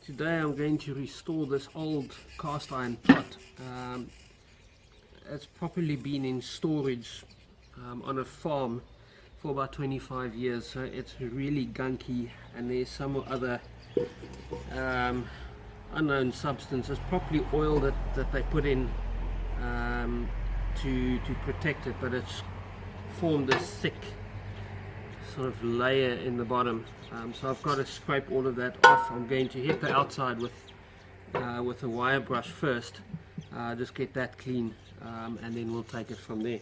Today I'm going to restore this old cast iron pot. It's probably been in storage on a farm for about 25 years, so it's really gunky, and there's some other unknown substances, probably oil that they put in to protect it, but it's formed this thick sort of layer in the bottom. So I've got to scrape all of that off. I'm going to hit the outside with a wire brush first, just get that clean, and then we'll take it from there.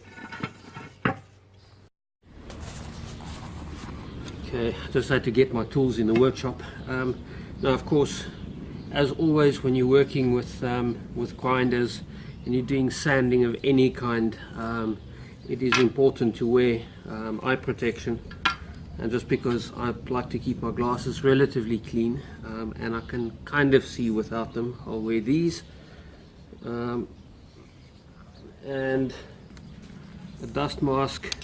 Okay, I just had to get my tools in the workshop. Now, of course, as always, when you're working with grinders and you're doing sanding of any kind, it is important to wear eye protection. And just because I like to keep my glasses relatively clean, and I can kind of see without them, I'll wear these. And a dust mask.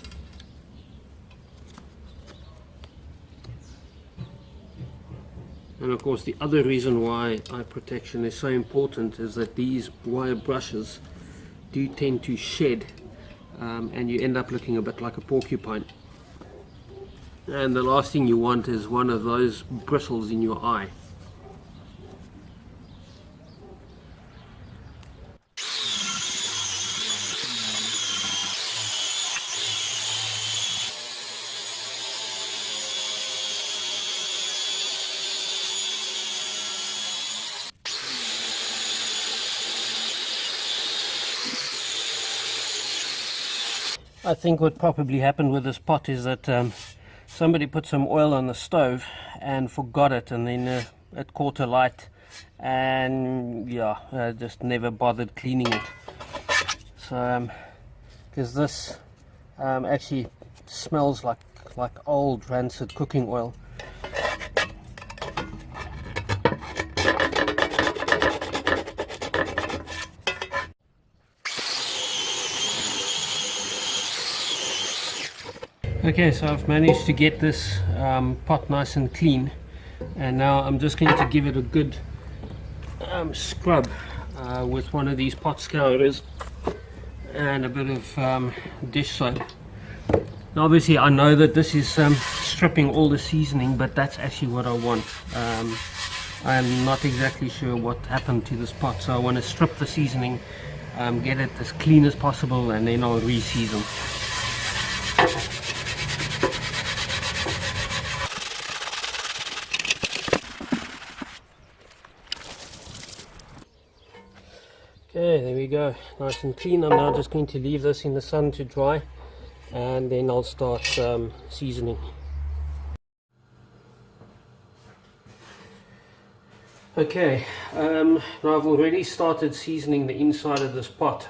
And of course, the other reason why eye protection is so important is that these wire brushes do tend to shed, and you end up looking a bit like a porcupine. And the last thing you want is one of those bristles in your eye. I think what probably happened with this pot is that somebody put some oil on the stove and forgot it, and then it caught alight, and yeah, just never bothered cleaning it. So because this actually smells like old rancid cooking oil. Okay, so I've managed to get this pot nice and clean, and now I'm just going to give it a good scrub with one of these pot scourers and a bit of dish soap. Now obviously I know that this is stripping all the seasoning, but that's actually what I want. I'm not exactly sure what happened to this pot, so I want to strip the seasoning, get it as clean as possible, and then I'll re-season. Okay, there we go, nice and clean. I'm now just going to leave this in the sun to dry, and then I'll start seasoning. Okay, now I've already started seasoning the inside of this pot.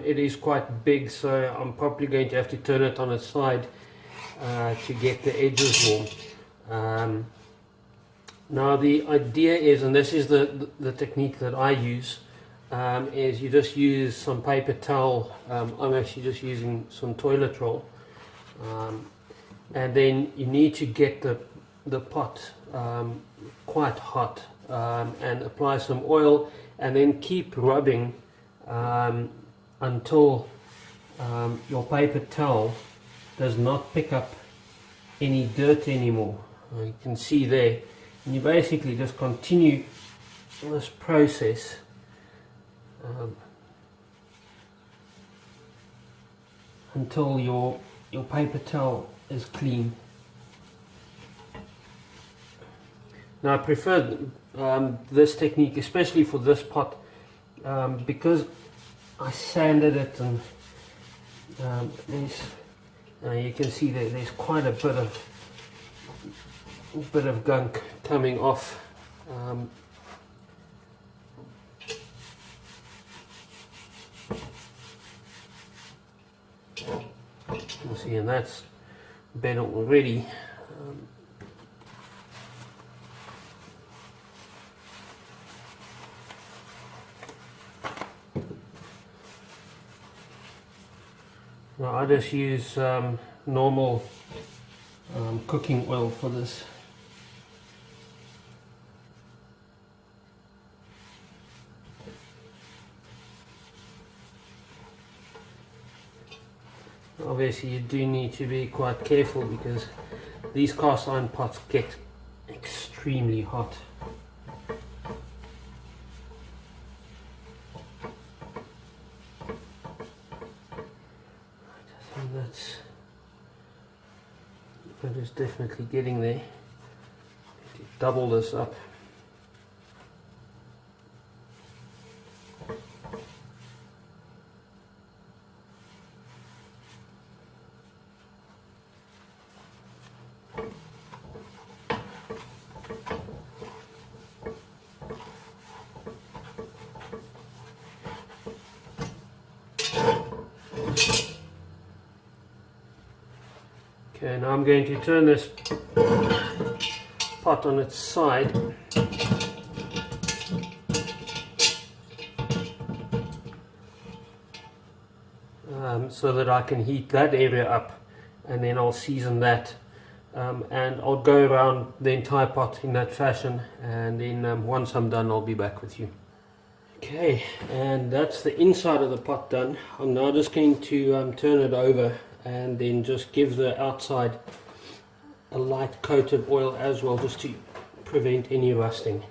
It is quite big, so I'm probably going to have to turn it on its side to get the edges warm. Now the idea is, and this is the technique that I use, is you just use some paper towel. I'm actually just using some toilet roll, and then you need to get the pot quite hot, and apply some oil, and then keep rubbing until your paper towel does not pick up any dirt anymore. You can see there, and you basically just continue this process until your paper towel is clean. Now I prefer this technique, especially for this pot, because I sanded it, and you can see that there's quite a bit of gunk coming off. You see, and that's better already. Now I just use normal cooking oil for this. Obviously you do need to be quite careful because these cast iron pots get extremely hot. I think that is definitely getting there. Double this up. Okay, now I'm going to turn this pot on its side. So that I can heat that area up, and then I'll season that, and I'll go around the entire pot in that fashion, and then once I'm done I'll be back with you. Okay, and that's the inside of the pot done. I'm now just going to turn it over and then just give the outside a light coat of oil as well, just to prevent any rusting.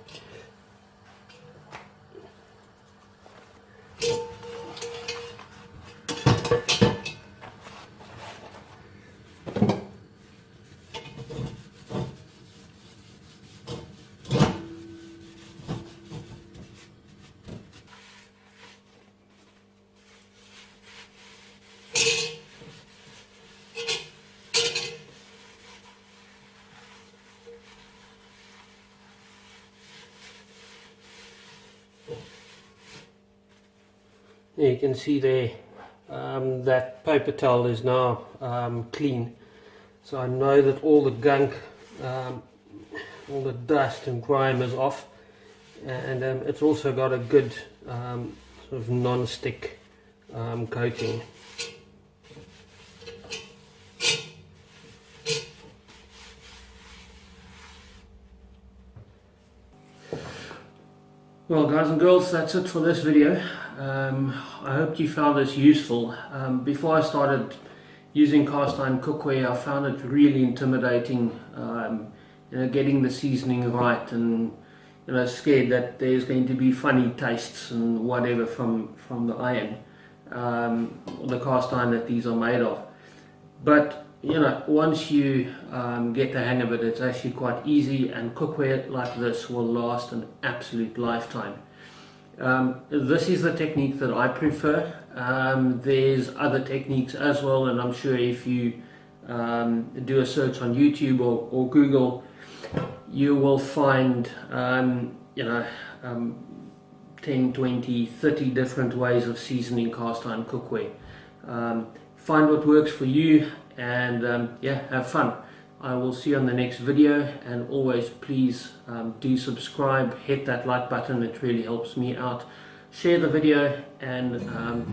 You can see there that paper towel is now clean, so I know that all the gunk, all the dust and grime is off, and it's also got a good sort of non-stick coating. Well, guys and girls, that's it for this video. I hope you found this useful. Before I started using cast iron cookware, I found it really intimidating, getting the seasoning right, and scared that there's going to be funny tastes and whatever from the iron, the cast iron that these are made of. But once you get the hang of it, it's actually quite easy, and cookware like this will last an absolute lifetime. This is the technique that I prefer. There's other techniques as well, and I'm sure if you do a search on YouTube or Google, you will find 10, 20, 30 different ways of seasoning cast iron cookware. Find what works for you, and yeah, have fun. I will see you on the next video, and always please do subscribe, hit that like button, it really helps me out. Share the video, and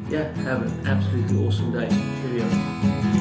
yeah, have an absolutely awesome day. Cheerio.